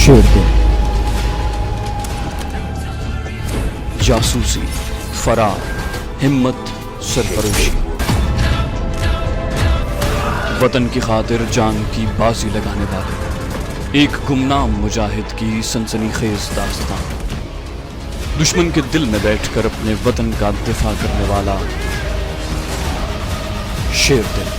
शेर दिल, जासूसी, फरार, हिम्मत, सरफरोशी, वतन की खातिर जान की बाजी लगाने वाले एक गुमनाम मुजाहिद की सनसनीखेज दास्तान। दुश्मन के दिल में बैठकर अपने वतन का दिफा करने वाला शेर दिल।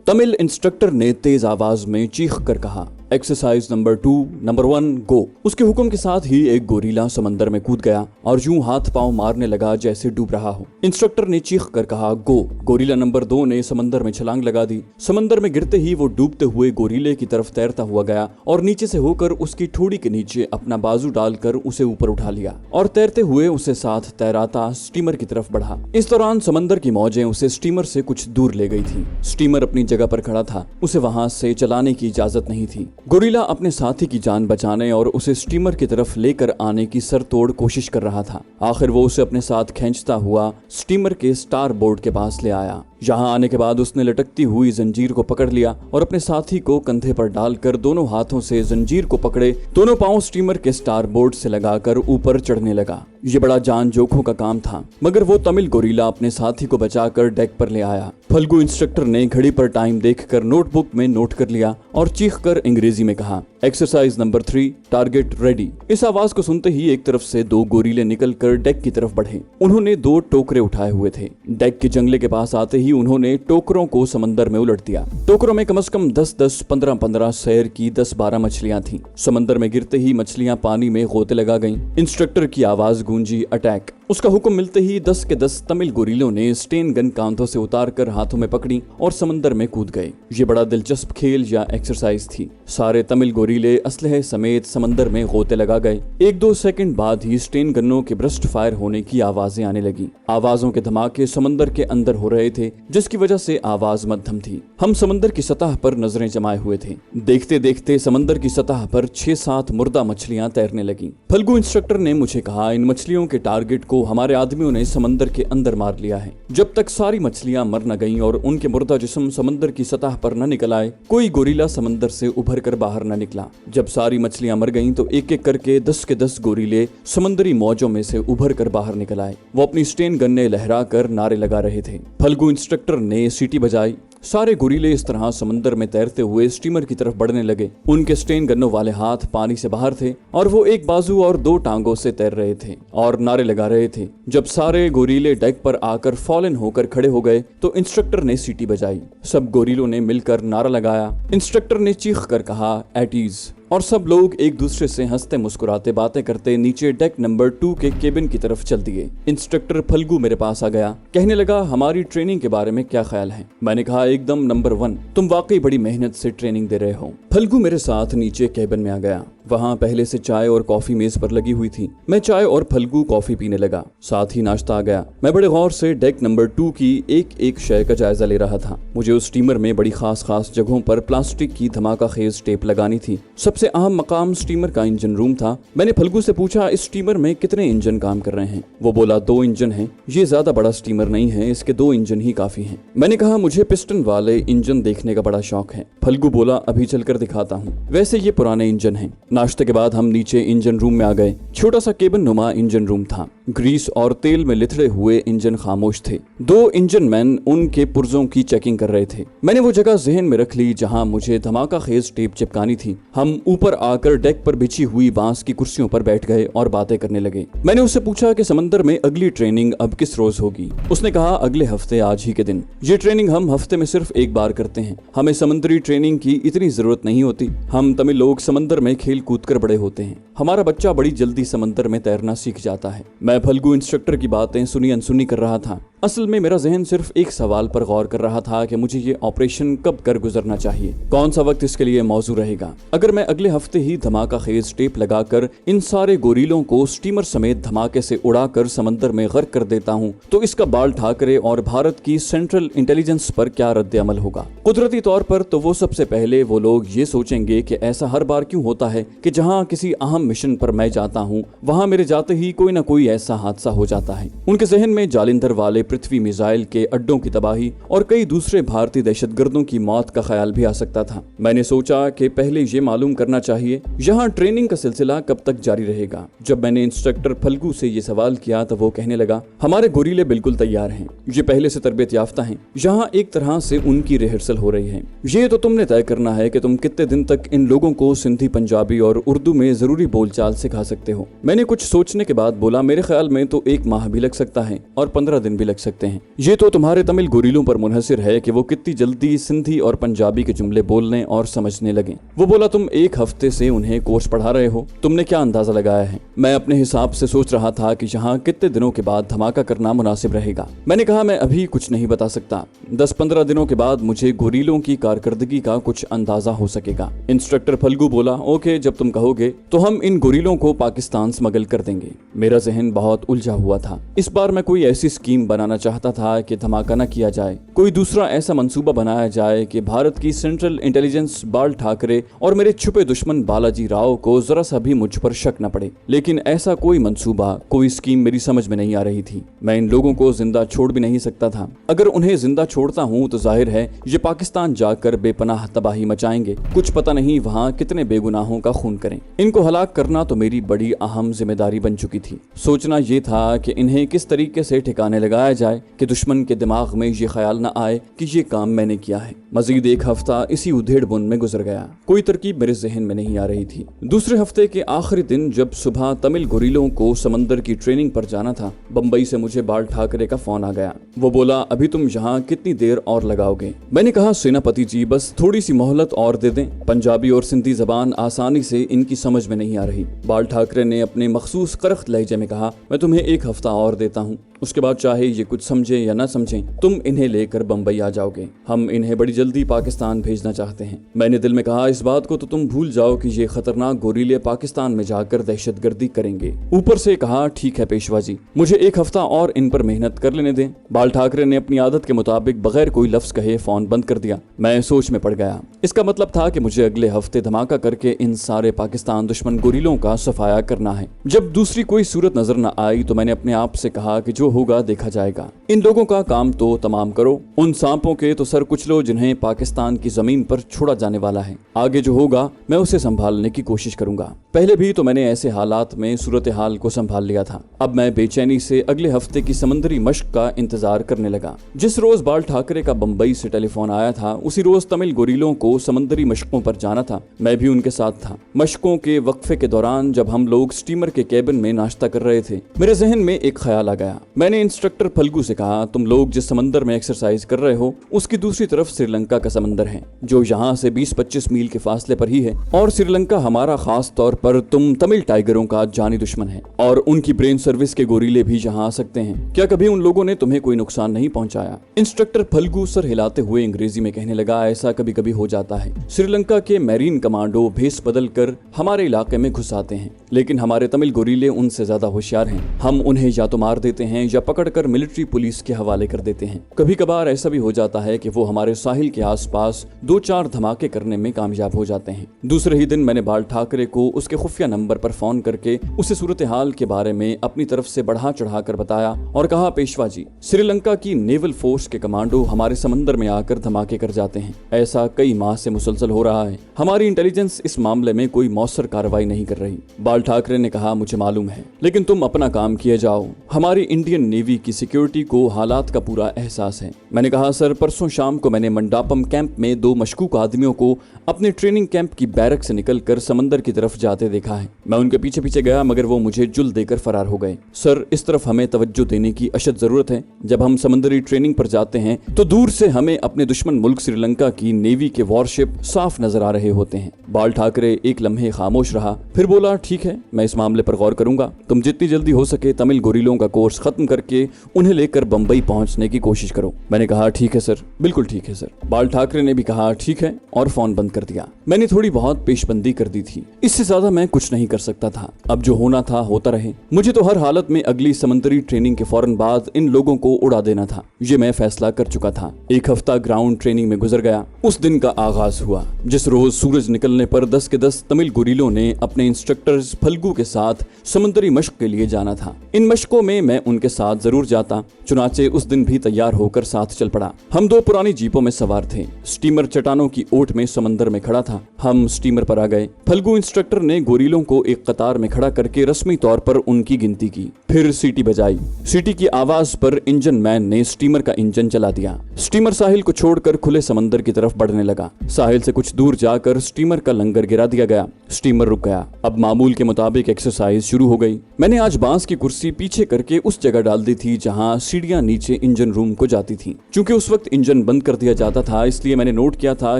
तमिल इंस्ट्रक्टर ने तेज आवाज में चीख कर कहा, एक्सरसाइज नंबर 2, नंबर 1, गो। उसके हुक्म के साथ ही एक गोरीला समंदर में कूद गया और यूं हाथ पांव मारने लगा जैसे डूब रहा हो। इंस्ट्रक्टर ने चीख कर कहा, गो। गोरीला नंबर 2 ने समंदर में छलांग लगा दी। समंदर में गिरते ही वो डूबते हुए गोरीले की तरफ तैरता हुआ गया और नीचे से होकर उसकी ठोड़ी के नीचे अपना बाजू डालकर उसे ऊपर उठा लिया और तैरते हुए उसे साथ तैराता स्टीमर की तरफ बढ़ा। इस दौरान समंदर की मौजें उसे स्टीमर से कुछ दूर ले गई थी। स्टीमर अपनी जगह पर खड़ा था, उसे वहां से चलाने की इजाजत नहीं थी। गोरिल्ला अपने साथी की जान बचाने और उसे स्टीमर की तरफ लेकर आने की सरतोड़ कोशिश कर रहा था। आखिर वो उसे अपने साथ खींचता हुआ स्टीमर के स्टार बोर्ड के पास ले आया। यहाँ आने के बाद उसने लटकती हुई जंजीर को पकड़ लिया और अपने साथी को कंधे पर डालकर दोनों हाथों से जंजीर को पकड़े दोनों पांव स्टीमर के स्टार बोर्ड से लगाकर ऊपर चढ़ने लगा। ये बड़ा जान जोखों का काम था, मगर वो तमिल गोरिल्ला अपने साथी को बचाकर डेक पर ले आया। फल्गू इंस्ट्रक्टर ने घड़ी पर टाइम देखकर नोटबुक में नोट कर लिया और चीखकर अंग्रेजी में कहा, एक्सरसाइज नंबर 3, टारगेट रेडी। इस आवाज को सुनते ही एक तरफ से 2 गोरीले निकलकर डेक की तरफ बढ़े। उन्होंने 2 टोकरे उठाए हुए थे। डेक के जंगले के पास आते ही उन्होंने टोकरों को समंदर में उलट दिया। टोकरों में कम से कम 10-10, 15-15 शहर की 10-12 मछलियां थीं। समंदर में गिरते ही मछलियां पानी में गोते लगा गईं। इंस्ट्रक्टर की आवाज गूंजी, अटैक। उसका हुक्म मिलते ही 10 के 10 तमिल गोरीलों ने स्टेन गन कांधों से उतारकर हाथों में पकड़ी और समंदर में कूद गए। ये बड़ा दिलचस्प खेल या एक्सरसाइज थी। सारे तमिल गोरीले असलहे समेत समंदर में गोते लगा गए। 1-2 सेकंड बाद ही स्टेन गन्नों के ब्रस्ट फायर होने की आवाजें आने लगी। आवाजों के धमाके समंदर के अंदर हो रहे थे, जिसकी वजह से आवाज मध्यम थी। हम समंदर की सतह पर नजरें जमाए हुए थे। देखते देखते समंदर की सतह पर 6-7 मुर्दा मछलियां तैरने लगी। फल्गू इंस्ट्रक्टर ने मुझे कहा, इन मछलियों के टारगेट को हमारे आदमियों ने समंदर के अंदर मार लिया है। जब तक सारी मछलियां मर न गईं और उनके मुर्दा जिस्म समंदर की सतह पर न निकल आए, कोई गोरीला समंदर से उभर कर बाहर न निकला। जब सारी मछलियां मर गईं तो एक एक करके 10 के 10 गोरीले समंदरी मौजों में से उभर कर बाहर निकल आए। वो अपनी स्टेन गन्ने लहरा कर नारे लगा रहे थे। फल्गू इंस्ट्रक्टर ने सीटी बजाई। सारे गोरीले इस तरह समंदर में तैरते हुए स्टीमर की तरफ बढ़ने लगे। उनके स्टेन गन्नों वाले हाथ पानी से बाहर थे और वो एक बाजू और 2 टांगों से तैर रहे थे और नारे लगा रहे थे। जब सारे गोरीले डेक पर आकर फॉलन होकर खड़े हो गए तो इंस्ट्रक्टर ने सीटी बजाई। सब गोरीलों ने मिलकर नारा लगाया। इंस्ट्रक्टर ने चीख कर कहा, एट ईज। और सब लोग एक दूसरे से हंसते मुस्कुराते बातें करते नीचे डेक नंबर 2 के केबिन की तरफ चल दिए। इंस्ट्रक्टर फल्गू मेरे पास आ गया, कहने लगा, हमारी ट्रेनिंग के बारे में क्या ख्याल है? मैंने कहा, एकदम नंबर 1, तुम वाकई बड़ी मेहनत से ट्रेनिंग दे रहे हो। फल्गू मेरे साथ नीचे केबिन में आ गया। वहाँ पहले से चाय और कॉफी मेज पर लगी हुई थी। मैं चाय और फल्गू कॉफी पीने लगा, साथ ही नाश्ता आ गया। मैं बड़े गौर से डेक नंबर 2 की एक एक शय का जायजा ले रहा था। मुझे उस स्टीमर में बड़ी खास जगहों पर प्लास्टिक की धमाका खेज टेप लगानी थी। सबसे अहम मकाम स्टीमर का इंजन रूम था। मैंने फल्गू से पूछा, इस स्टीमर में कितने इंजन काम कर रहे हैं? वो बोला, 2 इंजन हैं। ये ज्यादा बड़ा स्टीमर नहीं है, इसके 2 इंजन ही काफी हैं। मैंने कहा, मुझे पिस्टन वाले इंजन देखने का बड़ा शौक है। फल्गू बोला, अभी चलकर दिखाता हूँ। वैसे ये पुराने इंजन हैं। नाश्ते के बाद हम नीचे इंजन रूम में आ गए। छोटा सा केबिन नुमा इंजन रूम था। ग्रीस और तेल में लिथड़े हुए इंजन खामोश थे। 2 इंजन मैन उनके पुर्जों की चेकिंग कर रहे थे। मैंने वो जगह जहन में रख ली जहां मुझे धमाका खेज टेप चिपकानी थी। हम ऊपर आकर डेक पर बिछी हुई बांस की कुर्सियों पर बैठ गए और बातें करने लगे। मैंने उससे पूछा कि समंदर में अगली ट्रेनिंग अब किस रोज होगी? उसने कहा, अगले हफ्ते आज ही के दिन। ये ट्रेनिंग हम हफ्ते में सिर्फ एक बार करते हैं। हमें समुद्री ट्रेनिंग की इतनी जरूरत नहीं होती। हम तमिल लोग समंदर में खेल कूद कर बड़े होते हैं। हमारा बच्चा बड़ी जल्दी समंदर में तैरना सीख जाता है। मैं फल्गू इंस्ट्रक्टर की बातें सुनी अनसुनी कर रहा था। असल में मेरा जहन सिर्फ एक सवाल पर गौर कर रहा था कि मुझे ये ऑपरेशन कब कर गुजरना चाहिए, कौन सा वक्त इसके लिए मौजूद रहेगा। अगर मैं अगले हफ्ते ही धमाका खेज टेप लगाकर इन सारे गोरीलों को स्टीमर समेत धमाके से उड़ाकर समंदर में गर्क कर देता हूँ तो इसका बाल ठाकरे और भारत की सेंट्रल इंटेलिजेंस पर क्या रद्द अमल होगा? कुदरती तौर पर तो वो सबसे पहले वो लोग ये सोचेंगे कि ऐसा हर बार क्यों होता है कि जहां किसी अहम मिशन पर मैं जाता हूं, वहां मेरे जाते ही कोई ना कोई ऐसा हादसा हो जाता है। उनके जहन में जालिंधर वाले पृथ्वी मिसाइल के अड्डों की तबाही और कई दूसरे भारतीय दहशतगर्दों की मौत का ख्याल भी आ सकता था। मैंने सोचा कि पहले ये मालूम करना चाहिए यहाँ ट्रेनिंग का सिलसिला कब तक जारी रहेगा। जब मैंने इंस्ट्रक्टर फल्गू से ये सवाल किया तो वो कहने लगा, हमारे गोरीले बिल्कुल तैयार हैं, ये पहले से तरबियत याफ्ता हैं, यहाँ एक तरह से उनकी रिहर्सल हो रही है। ये तो तुमने तय करना है कि तुम कितने दिन तक इन लोगों को सिंधी, पंजाबी और उर्दू में जरूरी बोलचाल सिखा सकते हो। मैंने कुछ सोचने के बाद बोला, मेरे ख्याल में तो 1 माह भी लग सकता है और 15 दिन भी लग सकते हैं। ये तो तुम्हारे तमिल गोरीलों पर मुनहसिर है कि वो कितनी जल्दी सिंधी और पंजाबी के जुमले बोलने और समझने लगे। वो बोला, तुम 1 हफ्ते से उन्हें कोर्स पढ़ा रहे हो, तुमने क्या अंदाजा लगाया है? मैं अपने हिसाब से सोच रहा था कि यहाँ कितने दिनों के बाद धमाका करना मुनासिब रहेगा। मैंने कहा, मैं अभी कुछ नहीं बता सकता, 10-15 दिनों के बाद मुझे गोरीलों की कारकर्दगी का कुछ अंदाजा हो सकेगा। इंस्ट्रक्टर फल्गू बोला, ओके, जब तुम कहोगे तो हम इन गोरीलों को पाकिस्तान स्मगल कर देंगे। मेरा जहन बहुत उलझा हुआ था। इस बार मैं कोई ऐसी स्कीम बनाना चाहता था कि धमाका न किया जाए, कोई दूसरा ऐसा मंसूबा बनाया जाए कि भारत की सेंट्रल इंटेलिजेंस बाल ठाकरे और मेरे छुपे दुश्मन बालाजी राव को जरा सा भी मुझ पर शक न पड़े। लेकिन ऐसा कोई मंसूबा, कोई स्कीम मेरी समझ में नहीं आ रही थी। मैं इन लोगों को जिंदा छोड़ भी नहीं सकता था। अगर उन्हें जिंदा छोड़ता हूँ तो जाहिर है ये पाकिस्तान जाकर बेपनाह तबाही मचाएंगे। कुछ पता नहीं वहाँ कितने बेगुनाहों का खून करें। इनको हलाक करना तो मेरी बड़ी अहम जिम्मेदारी बन चुकी थी। सोचना ये था कि इन्हें किस तरीके से ठिकाने लगाया जाए कि दुश्मन के दिमाग में ये ख्याल न आए कि ये काम मैंने किया है। मजीद 1 हफ्ता इसी उधेड़-बुन में गुजर गया। कोई तरकीब मेरे जहन में नहीं आ रही थी। दूसरे हफ्ते के आखिरी दिन जब सुबह तमिल गोरीलों को समंदर की ट्रेनिंग पर जाना था, बम्बई से मुझे बाल ठाकरे का फोन आ गया। वो बोला, अभी तुम यहाँ कितनी देर और लगाओगे? मैंने कहा, सेनापति जी, बस थोड़ी सी मोहलत और दे दें। पंजाबी और सिंधी जबान आसानी से इनकी समझ में नहीं आ रही। बाल ठाकरे ने अपने मखसूस करख्त लहजे में कहा, मैं तुम्हें 1 हफ्ता और देता हूँ, उसके बाद चाहे ये कुछ समझे या ना समझें, तुम इन्हें लेकर बम्बई आ जाओगे। हम इन्हें बड़ी जल्दी पाकिस्तान भेजना चाहते हैं। मैंने दिल में कहा, इस बात को तो तुम भूल जाओ कि ये खतरनाक गोरीले पाकिस्तान में जाकर दहशतगर्दी करेंगे। ऊपर से कहा, ठीक है पेशवा जी, मुझे 1 हफ्ता और इन पर मेहनत कर लेने दें। बाल ठाकरे ने अपनी आदत के मुताबिक बगैर कोई लफ्ज कहे फोन बंद कर दिया। मैं सोच में पड़ गया। इसका मतलब था कि मुझे अगले हफ्ते धमाका करके इन सारे पाकिस्तान दुश्मन गोरीलों का सफाया करना है। जब दूसरी कोई सूरत नजर न आई तो मैंने अपने आप से कहा कि जो होगा देखा जाएगा। इन लोगों का काम तो तमाम करो, उन सांपों के तो सर कुचलो जिन्हें पाकिस्तान की जमीन पर छोड़ा जाने वाला है। आगे जो होगा मैं उसे संभालने की कोशिश करूंगा। पहले भी तो मैंने ऐसे हालात में सूरत हाल को संभाल लिया था। अब मैं बेचैनी से अगले हफ्ते की समंदरी मश्क का इंतजार करने लगा। जिस रोज बाल ठाकरे का बम्बई से टेलीफोन आया था, उसी रोज तमिल गोरीलों को समंदरी मशकों पर जाना था। मैं भी उनके साथ था। मशकों के वक्फे के दौरान जब हम लोग स्टीमर के केबिन में नाश्ता कर रहे थे, मेरे जहन में एक ख्याल आ गया। मैंने इंस्ट्रक्टर फल्गू से कहा, तुम लोग जिस समंदर में एक्सरसाइज कर रहे हो उसकी दूसरी तरफ श्रीलंका का समंदर है, जो यहाँ से 20-25 मील के फासले पर ही है। और श्रीलंका हमारा खास तौर पर तुम तमिल टाइगरों का जानी दुश्मन है और उनकी ब्रेन सर्विस के गोरीले भी यहाँ आ सकते हैं। क्या कभी उन लोगों ने तुम्हें कोई नुकसान नहीं पहुँचाया? इंस्ट्रक्टर फल्गू सर हिलाते हुए अंग्रेजी में कहने लगा, ऐसा कभी कभी हो जाता है। श्रीलंका के मैरीन कमांडो भेस बदल कर हमारे इलाके में घुस आते हैं, लेकिन हमारे तमिल गोरीले उनसे ज्यादा होशियार हैं। हम उन्हें या तो मार देते हैं या पकड़कर मिलिट्री पुलिस के हवाले कर देते हैं। कभी कभार ऐसा भी हो जाता है कि वो हमारे साहिल के आसपास 2-4 धमाके करने में कामयाब हो जाते हैं। दूसरे ही दिन मैंने बाल ठाकरे को उसके खुफिया नंबर पर फोन करके उसे सूरत हाल के बारे में अपनी तरफ से बढ़ा चढ़ा कर बताया और कहा, पेशवा जी, श्रीलंका की नेवल फोर्स के कमांडो हमारे समंदर में आकर धमाके कर जाते हैं। ऐसा कई माह से मुसलसल हो रहा है। हमारी इंटेलिजेंस इस मामले में कोई मौसर कार्रवाई नहीं कर रही। बाल ठाकरे ने कहा, मुझे मालूम है, लेकिन तुम अपना काम किए जाओ। हमारी इंडियन नेवी की सिक्योरिटी को हालात का पूरा एहसास है। मैंने कहा, सर, परसों शाम को मैंने मंडापम कैंप में 2 मशकूक आदमियों को अपने ट्रेनिंग कैंप की बैरक से निकलकर समंदर की तरफ जाते देखा है। मैं उनके पीछे पीछे गया मगर वो मुझे जुल देकर फरार हो गए। सर, इस तरफ हमें तवज्जो देने की अशद जरूरत है। जब हम समंदरी ट्रेनिंग पर जाते हैं तो दूर से हमें अपने दुश्मन मुल्क श्रीलंका की नेवी के वॉरशिप साफ नजर आ रहे होते हैं। बाल ठाकरे एक लम्हे खामोश रहा, फिर बोला, ठीक है, मैं इस मामले पर गौर करूंगा। तुम जितनी जल्दी हो सके तमिल गोरिलों का कोर्स खत्म करके उन्हें लेकर बंबई पहुंचने की कोशिश करो। मैंने कहा ठीक है सर, बिल्कुल ठीक है सर। बाल ठाकरे ने भी कहा ठीक है और फोन बंद कर दिया। मैंने थोड़ी बहुत पेशबंदी कर दी थी, इससे ज्यादा मैं कुछ नहीं कर सकता था। अब जो होना था होता रहे। मुझे तो हर हालत में अगली समंदरी ट्रेनिंग के फौरन बाद इन लोगों को उड़ा देना था। ये मैं फैसला कर चुका था। एक हफ्ता ग्राउंड ट्रेनिंग में गुजर गया। उस दिन का आगाज हुआ जिस रोज सूरज निकलने पर 10 के 10 तमिल गोरिलों ने अपने इंस्ट्रक्टर्स फल्गू के साथ समंदरी मशक के लिए जाना था। इन मशकों में मैं उनके साथ जरूर जाता। चुनाचे उस दिन भी तैयार होकर साथ चल पड़ा। हम 2 पुरानी जीपों में सवार थे। स्टीमर चट्टानों की ओट में समंदर में खड़ा था। हम स्टीमर पर आ गए। फल्गू इंस्ट्रक्टर ने गोरिलों को एक कतार में खड़ा करके रस्मी तौर पर उनकी गिनती की। फिर सीटी बजाई। सीटी की आवाज पर इंजन मैन ने स्टीमर का इंजन चला दिया। स्टीमर साहिल को छोड़कर खुले समंदर की तरफ बढ़ने लगा। साहिल से कुछ दूर जाकर स्टीमर का लंगर गिरा दिया गया। स्टीमर रुक गया। अब मामूल के मुताबिक एक्सरसाइज शुरू हो गई। मैंने आज बांस की कुर्सी पीछे करके उस जगह डाल दी थी जहां सीढ़ियां नीचे इंजन रूम को जाती थी। क्योंकि उस वक्त इंजन बंद कर दिया जाता था, इसलिए मैंने नोट किया था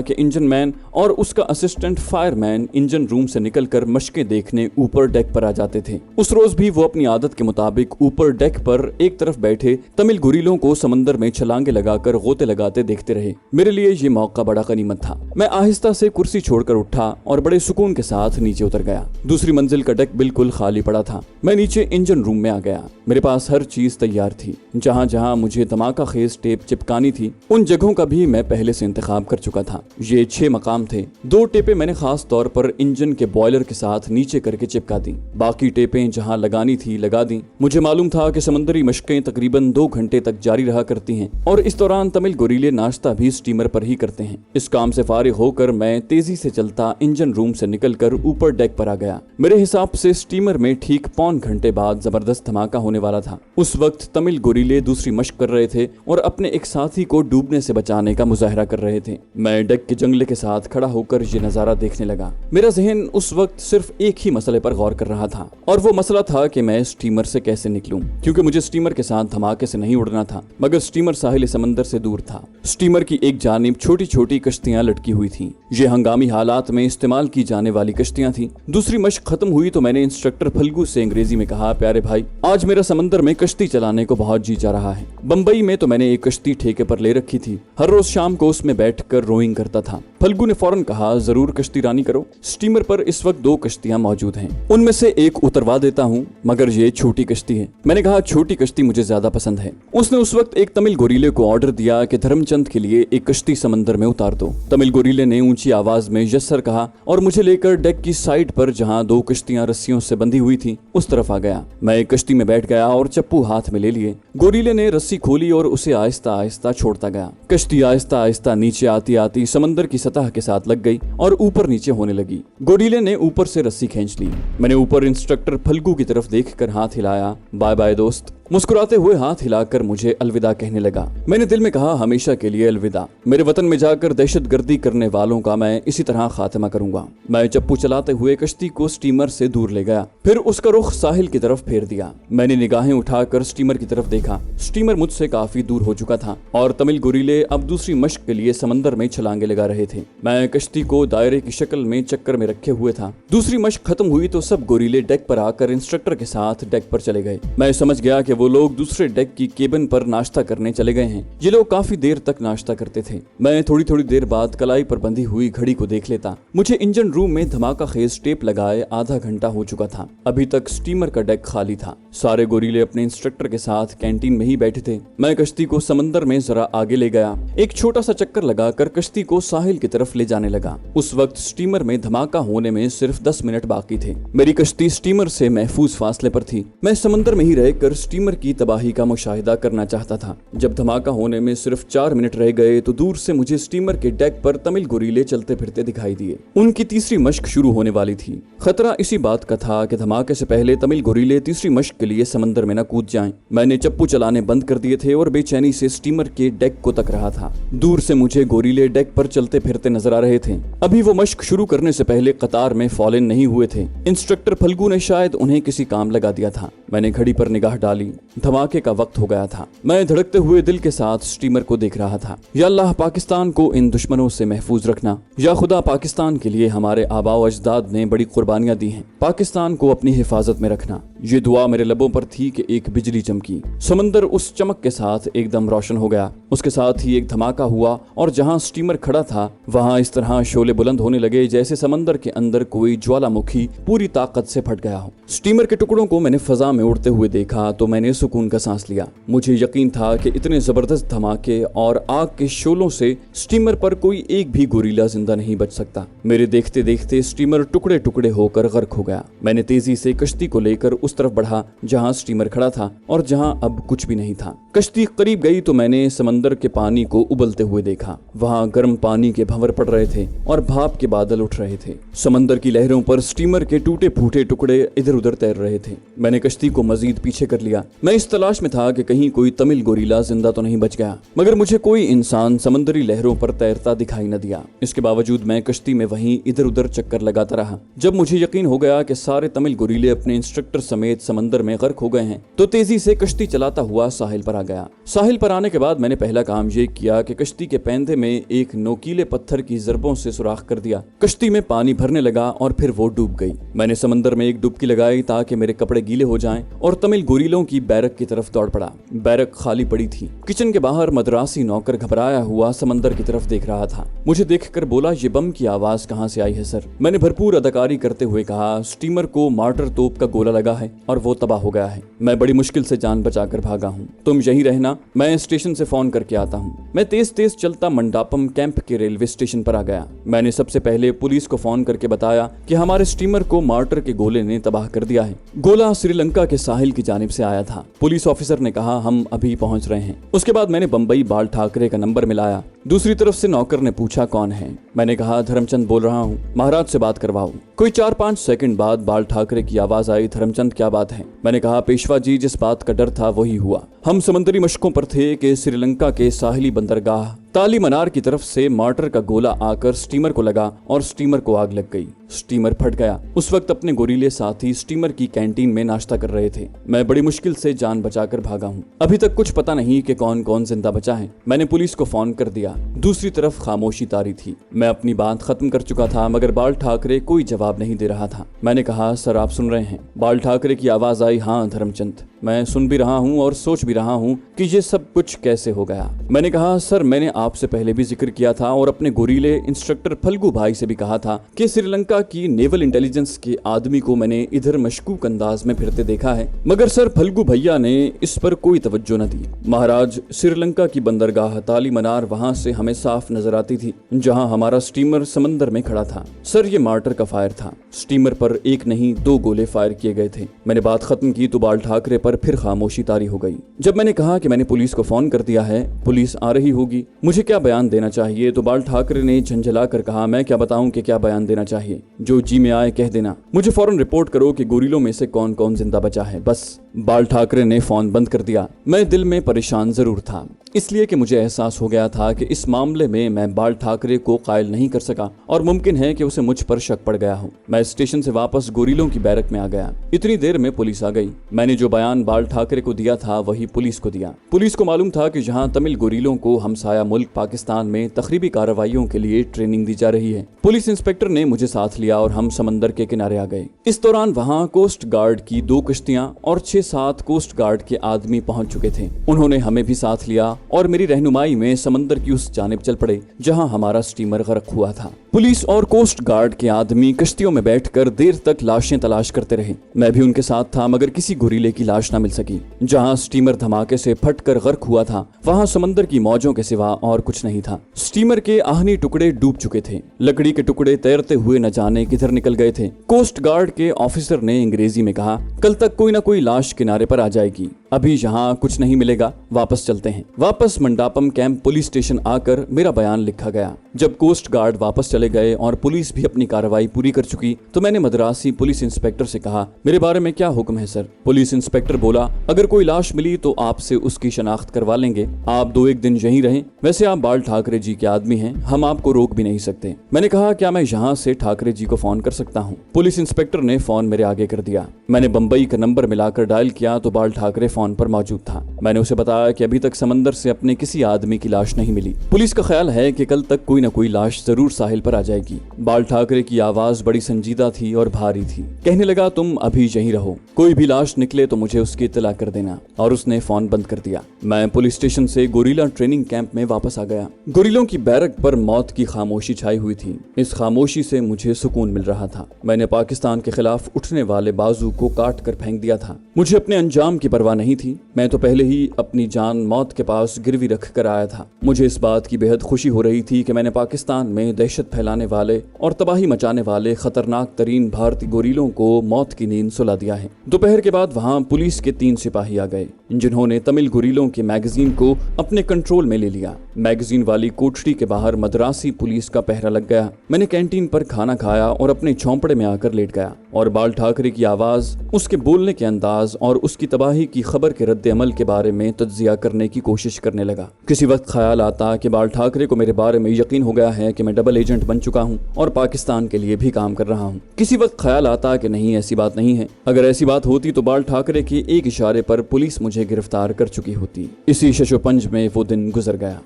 कि इंजन मैन और उसका असिस्टेंट फायरमैन इंजन रूम से निकलकर मशकें देखने ऊपर डेक पर आ जाते थे। उस रोज भी वो अपनी आदत के मुताबिक ऊपर डेक पर एक तरफ बैठे तमिल गोरिलों को समंदर में छलांगे लगाकर गोते लगाते देखते रहे। मेरे लिए ये मौका बड़ा गनीमत था। मैं आहिस्ता से कुर्सी छोड़कर उठा और बड़े सुकून के साथ नीचे उतर गया। दूसरी मंजिल का डेक बिल्कुल खाली पड़ा था। मैं नीचे इंजन रूम में आ गया। मेरे पास हर चीज तैयार थी। जहां जहां मुझे धमाका खेज टेप चिपकानी थी उन जगहों का भी मैं पहले से इंतखाब कर चुका था। ये 6 मकाम थे। 2 टेपें मैंने खास तौर पर इंजन के बॉयलर के साथ नीचे करके चिपका दी। बाकी टेपें जहां लगानी थी लगा दी। मुझे मालूम था कि समंदरी मशकें तकरीबन 2 घंटे तक जारी रहा करती हैं और इस दौरान तमिल गोरिले नाश्ता भी स्टीमर पर ही करते हैं। इस काम से फारिग होकर मैं तेजी से चलता इंजन रूम से निकलकर ऊपर डेक पर आ गया। मेरे हिसाब से स्टीमर में ठीक 1.25 घंटे बाद जबरदस्त धमाका होने वाला था। उस वक्त तमिल गोरिले दूसरी मशक कर रहे थे और अपने एक साथी को डूबने से बचाने का मुजाहरा कर रहे थे। मैं डेक के जंगले के साथ खड़ा होकर ये नजारा देखने लगा। मेरा जहन उस वक्त सिर्फ एक ही मसले पर गौर कर रहा था और वो मसला था कि मैं स्टीमर से कैसे निकलूं, क्योंकि मुझे स्टीमर के साथ धमाके से नहीं उड़ना था, मगर स्टीमर साहिल समंदर से दूर था। स्टीमर की एक जानिब छोटी छोटी कश्तियां लटकी हुई थीं। ये हंगामी हालात में इस्तेमाल की जाने वाली कश्तियां थीं। दूसरी मशक खत्म हुई तो मैंने इंस्ट्रक्टर फल्गू से अंग्रेजी में कहा, प्यारे भाई, आज मेरा समंदर में कश्ती चलाने को बहुत जी जा रहा है। बंबई में तो मैंने एक कश्ती ठेके पर ले रखी थी। हर रोज शाम को उसमें बैठकर रोइंग करता था। फल्गू ने फौरन कहा, जरूर कश्ती रानी करो। स्टीमर पर इस वक्त 2 कश्तियां मौजूद हैं। उनमें से एक उतरवा देता हूँ, मगर ये छोटी कश्ती है। मैंने कहा, छोटी कश्ती मुझे ज्यादा पसंद है। उसने उस वक्त एक तमिल गोरिले को ऑर्डर दिया कि धर्मचंद के लिए एक कश्ती समंदर में उतार दो। तमिल गोरिले ने ऊंची आवाज में यस सर कहा और मुझे लेकर डेक की साइड पर जहां 2 कश्तियां रस्सियों से बंधी हुई थी उस तरफ आ गया। मैं एक कश्ती में बैठ गया और चप्पू हाथ में ले लिए। गोरिले ने रस्सी खोली और उसे आहिस्ता आहिस्ता छोड़ता गया। कश्ती आहिस्ता आहिस्ता नीचे आती आती समंदर की सतह के साथ लग गई और ऊपर नीचे होने लगी। गोरिले ने ऊपर से रस्सी खींच ली। मैंने ऊपर इंस्ट्रक्टर फल्गू की तरफ देखकर हाथ हिलाया। बाय बाय दोस्त। मुस्कुराते हुए हाथ हिलाकर मुझे अलविदा कहने लगा। मैंने दिल में कहा, हमेशा के लिए अलविदा। मेरे वतन में जाकर दहशतगर्दी करने वालों का मैं इसी तरह खात्मा करूंगा। मैं चप्पू चलाते हुए कश्ती को स्टीमर से दूर ले गया, फिर उसका रुख साहिल की तरफ फेर दिया। मैंने निगाहें उठाकर स्टीमर की तरफ देखा। स्टीमर मुझसे काफी दूर हो चुका था और तमिल गोरिले अब दूसरी मशक के लिए समंदर में छलांगे लगा रहे थे। मैं कश्ती को दायरे की शक्ल में चक्कर में रखे हुए था। दूसरी मशक खत्म हुई तो सब गोरिले डेक पर आकर इंस्ट्रक्टर के साथ डेक पर चले गए। मैं समझ गया कि वो लोग दूसरे डेक की केबिन पर नाश्ता करने चले गए हैं। ये लोग काफी देर तक नाश्ता करते थे। मैं थोड़ी थोड़ी देर बाद कलाई पर बंधी हुई घड़ी को देख लेता। मुझे इंजन रूम में धमाका खेज टेप लगाए आधा घंटा हो चुका था। अभी तक स्टीमर का डेक खाली था। सारे गोरिले अपने इंस्ट्रक्टर के साथ कैंटीन में ही बैठे थे। मैं कश्ती को समंदर में जरा आगे ले गया। एक छोटा सा चक्कर लगाकर कश्ती को साहिल की तरफ ले जाने लगा। उस वक्त स्टीमर में धमाका होने में सिर्फ 10 मिनट बाकी थे। मेरी कश्ती स्टीमर से महफूज फासले पर थी। मैं समंदर में ही रहकर स्टीमर की तबाही का मुशाहिदा करना चाहता था। जब धमाका होने में सिर्फ 4 मिनट रह गए तो दूर से मुझे स्टीमर के डेक पर तमिल गोरिले चलते फिरते दिखाई दिए। उनकी तीसरी मशक शुरू होने वाली थी। खतरा इसी बात का था कि धमाके से पहले तमिल गोरिले तीसरी मशक के लिए समंदर में न कूद जाएं। मैंने चप्पू चलाने बंद कर दिए थे और बेचैनी से स्टीमर के डेक को तक रहा था। दूर से मुझे गोरिले डेक पर चलते फिरते नजर आ रहे थे। अभी वो मशक शुरू करने से पहले कतार में फॉल इन नहीं हुए थे। इंस्ट्रक्टर फल्गू ने शायद उन्हें किसी काम लगा दिया था। मैंने घड़ी पर निगाह डाली। धमाके का वक्त हो गया था। मैं धड़कते हुए दिल के साथ स्टीमर को देख रहा था। या अल्लाह, पाकिस्तान को इन दुश्मनों से महफूज रखना। या खुदा, पाकिस्तान के लिए हमारे आबाओ अजदाद ने बड़ी कुर्बानियां दी हैं। पाकिस्तान को अपनी हिफाजत में रखना। ये दुआ मेरे लबों पर थी कि एक बिजली चमकी। समंदर उस चमक के साथ एकदम रोशन हो गया। उसके साथ ही एक धमाका हुआ और जहां स्टीमर खड़ा था वहां इस तरह शोले बुलंद होने लगे जैसे समंदर के अंदर कोई ज्वालामुखी पूरी ताकत से फट गया हो। स्टीमर के टुकड़ों को मैंने फजा में उड़ते हुए देखा तो मैंने सुकून का सांस लिया। मुझे यकीन था कि इतने जबरदस्त धमाके और आग के शोलों से स्टीमर पर कोई एक भी गोरिल्ला जिंदा नहीं बच सकता। मेरे देखते देखते स्टीमर टुकड़े टुकड़े होकर गर्क हो गया। मैंने तेजी से कश्ती को लेकर उस तरफ बढ़ा जहां स्टीमर खड़ा था और जहां अब कुछ भी नहीं था। कश्ती करीब गई तो मैंने समंदर के पानी को उबलते हुए देखा। वहां गर्म पानी के भंवर पड़ रहे थे और भाप के बादल उठ रहे थे। समंदर की लहरों पर स्टीमर के टूटे फूटे टुकड़े इधर उधर तैर रहे थे। मैंने कश्ती को मजीद पीछे कर लिया। मैं इस तलाश में था कि कहीं कोई तमिल गोरिल्ला जिंदा तो नहीं बच गया, मगर मुझे कोई इंसान समंदरी लहरों पर तैरता दिखाई न दिया। इसके बावजूद मैं कश्ती में वहीं इधर उधर चक्कर लगाता रहा। जब मुझे यकीन हो गया कि सारे तमिल गोरिल्ले अपने इंस्ट्रक्टर समेत समंदर में गर्क हो गए हैं तो तेजी से कश्ती चलाता हुआ साहिल पर आ गया। साहिल पर आने के बाद मैंने पहला काम ये किया कि कश्ती के पैंधे में एक नोकीले पत्थर की जरबों से सुराख कर दिया। कश्ती में पानी भरने लगा और फिर वो डूब गई। मैंने समंदर में एक डुबकी लगाई ताकि मेरे कपड़े गीले हो जाएं और तमिल गोरिल्लों की बैरक की तरफ दौड़ पड़ा। बैरक खाली पड़ी थी। किचन के बाहर मद्रासी नौकर घबराया हुआ समंदर की तरफ देख रहा था। मुझे देखकर बोला, ये बम की आवाज कहां से आई है सर? मैंने भरपूर अदाकारी करते हुए कहा, स्टीमर को मार्टर तोप का गोला लगा है और वो तबाह हो गया है। मैं बड़ी मुश्किल से जान बचाकर भागा हूँ। तुम यहीं रहना, मैं स्टेशन से फोन करके आता हूँ। मैं तेज तेज चलता मंडापम कैंप के रेलवे स्टेशन पर आ गया। मैंने सबसे पहले पुलिस को फोन करके बताया कि हमारे स्टीमर को मार्टर के गोले ने तबाह कर दिया है। गोला श्रीलंका के साहिल की जानिब से आया था। पुलिस ऑफिसर ने कहा, हम अभी पहुंच रहे हैं। उसके बाद मैंने बंबई बाल ठाकरे का नंबर मिलाया। दूसरी तरफ से नौकर ने पूछा, कौन है? मैंने कहा, धर्मचंद बोल रहा हूँ, महाराज से बात करवाओ। कोई 4-5 सेकंड बाद बाल ठाकरे की आवाज आई, धर्मचंद क्या बात है? मैंने कहा, पेशवा जी, जिस बात का डर था वही हुआ। हम समंदरी मशकों पर थे कि श्रीलंका के साहिली बंदरगाह ताली मनार की तरफ से मार्टर का गोला आकर स्टीमर को लगा और स्टीमर को आग लग गई। स्टीमर फट गया। उस वक्त अपने गोरीले साथी स्टीमर की कैंटीन में नाश्ता कर रहे थे। मैं बड़ी मुश्किल से जान बचाकर भागा हूँ। अभी तक कुछ पता नहीं कि कौन कौन जिंदा बचा है। मैंने पुलिस को फोन कर दिया। दूसरी तरफ खामोशी तारी थी। मैं अपनी बात खत्म कर चुका था मगर बाल ठाकरे कोई जवाब नहीं दे रहा था। मैंने कहा, सर आप सुन रहे हैं? बाल ठाकरे की आवाज आई, हाँ धर्मचंद, मैं सुन भी रहा हूँ और सोच भी रहा हूँ कि ये सब कुछ कैसे हो गया। मैंने कहा, सर मैंने आपसे पहले भी जिक्र किया था और अपने गोरीले इंस्ट्रक्टर फल्गू भाई से भी कहा था कि श्रीलंका की नेवल इंटेलिजेंस के आदमी को मैंने इधर मशकूक अंदाज में फिरते देखा है, मगर सर फल्गू भैया ने इस पर कोई तवज्जो न दी। महाराज, श्रीलंका की बंदरगाह ताली मनार वहां से हमें साफ नजर आती थी जहां हमारा स्टीमर समंदर में खड़ा था। सर ये मार्टर का फायर था। स्टीमर पर एक नहीं 2 गोले फायर किए गए थे। मैंने बात खत्म की तो बाल ठाकरे पर फिर खामोशी तारी हो गई। जब मैंने कहा कि मैंने पुलिस को फोन कर दिया है, पुलिस आ रही होगी, मुझे क्या बयान देना चाहिए, तो बाल ठाकरे ने झंझला कर कहा, मैं क्या बताऊं कि क्या बयान देना चाहिए, जो जी में आए कह देना। मुझे फौरन रिपोर्ट करो कि गोरिल्लों में से कौन कौन जिंदा बचा है, बस। बाल ठाकरे ने फोन बंद कर दिया। मैं दिल में परेशान जरूर था, इसलिए कि मुझे एहसास हो गया था कि इस मामले में मैं बाल ठाकरे को कायल नहीं कर सका और मुमकिन है कि उसे मुझ पर शक पड़ गया हो। मैं स्टेशन से वापस गोरिल्लों की बैरक में आ गया। इतनी देर में पुलिस आ गई। मैंने जो बयान बाल ठाकरे को दिया था वही पुलिस को दिया। पुलिस को मालूम था कि जहां तमिल गोरिल्लों को हमसाया मुल्क पाकिस्तान में तखरीबी कार्रवाइयों के लिए ट्रेनिंग दी जा रही है। पुलिस इंस्पेक्टर ने मुझे साथ लिया और हम समंदर के किनारे आ गए। इस दौरान वहाँ कोस्ट गार्ड की 2 किश्तियां और 6-7 कोस्ट गार्ड के आदमी पहुंच चुके थे। उन्होंने हमें भी साथ लिया और मेरी रहनुमाई में समंदर की उस जानिब चल पड़े जहां हमारा स्टीमर गर्क हुआ था। पुलिस और कोस्ट गार्ड के आदमी कश्तियों में बैठकर देर तक लाशें तलाश करते रहे। मैं भी उनके साथ था मगर किसी गोरीले की लाश न मिल सकी। जहां स्टीमर धमाके से फटकर गर्क हुआ था वहां समंदर की मौजों के सिवा और कुछ नहीं था। स्टीमर के आहनी टुकड़े डूब चुके थे। लकड़ी के टुकड़े तैरते हुए न जाने किधर निकल गए थे। कोस्ट गार्ड के ऑफिसर ने अंग्रेजी में कहा, कल तक कोई न कोई लाश किनारे पर आ जाएगी, अभी यहाँ कुछ नहीं मिलेगा, वापस चलते हैं। वापस मंडापम कैंप पुलिस स्टेशन आकर मेरा बयान लिखा गया। जब कोस्ट गार्ड वापस चले गए और पुलिस भी अपनी कार्रवाई पूरी कर चुकी तो मैंने मद्रासी पुलिस इंस्पेक्टर से कहा, मेरे बारे में क्या हुक्म है सर? पुलिस इंस्पेक्टर बोला, अगर कोई लाश मिली तो आपसे उसकी शनाख्त करवा लेंगे। आप 2-1 दिन यहीं रहें। वैसे आप बाल ठाकरे जी के आदमी हैं, हम आपको रोक भी नहीं सकते। मैंने कहा, क्या मैं यहाँ से ठाकरे जी को फोन कर सकता हूँ? पुलिस इंस्पेक्टर ने फोन मेरे आगे कर दिया। मैंने बंबई का नंबर मिलाकर डायल किया तो बाल ठाकरे फोन पर मौजूद था। मैंने उसे बताया कि अभी तक समंदर से अपने किसी आदमी की लाश नहीं मिली। पुलिस का ख्याल है कि कल तक कोई न कोई लाश जरूर साहिल पर आ जाएगी। बाल ठाकरे की आवाज बड़ी संजीदा थी और भारी थी। कहने लगा, तुम अभी यहीं रहो, कोई भी लाश निकले तो मुझे उसकी इत्तला कर देना। और उसने फोन बंद कर दिया। मैं पुलिस स्टेशन से गोरिल्ला ट्रेनिंग कैंप में वापस आ गया। गोरिल्लों की बैरक पर मौत की खामोशी छाई हुई थी। इस खामोशी से मुझे सुकून मिल रहा था। मैंने पाकिस्तान के खिलाफ उठने वाले बाजू को काट कर फेंक दिया था। मुझे अपने अंजाम की परवाह नहीं थी। मैं तो पहले ही अपनी जान मौत के पास गिरवी रख कर आया था। मुझे इस बात की बेहद खुशी हो रही थी कि मैंने पाकिस्तान में दहशत फैलाने वाले और तबाही मचाने वाले खतरनाक तरीन भारतीय गोरिल्लों को मौत की नींद सुला दिया है। दोपहर के बाद वहां पुलिस के 3 सिपाही आ गए, जिन्होंने तमिल गोरिल्लों के मैगजीन को अपने कंट्रोल में ले लिया। मैगजीन वाली कोठरी के बाहर मद्रासी पुलिस का पहरा लग गया। मैंने कैंटीन पर खाना खाया और अपने झोंपड़े में आकर लेट गया और बाल ठाकरे की आवाज, उसके बोलने के अंदाज और उसकी तबाही की खबर के रद्द अमल के बारे में तज्जिया करने की कोशिश करने लगा। किसी वक्त ख्याल आता कि बाल ठाकरे को मेरे बारे में यकीन हो गया है कि मैं डबल एजेंट बन चुका हूँ और पाकिस्तान के लिए भी काम कर रहा हूँ। किसी वक्त ख्याल आता कि नहीं, ऐसी बात नहीं है। अगर ऐसी बात होती तो बाल ठाकरे के एक इशारे पर पुलिस मुझे गिरफ्तार कर चुकी होती। इसी शशोपंज में वो दिन गुजर गया।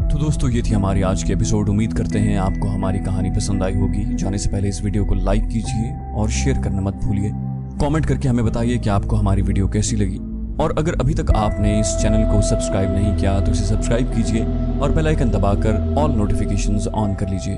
तो दोस्तों, ये थी हमारी आज की एपिसोड। उम्मीद करते हैं आपको हमारी कहानी पसंद आई होगी। जाने से पहले इस वीडियो को लाइक कीजिए और शेयर करना मत भूलिए। कमेंट करके हमें बताइए कि आपको हमारी वीडियो कैसी लगी। और अगर अभी तक आपने इस चैनल को सब्सक्राइब नहीं किया तो इसे सब्सक्राइब कीजिए और बेल आइकन दबाकर ऑल नोटिफिकेशंस ऑन कर लीजिए।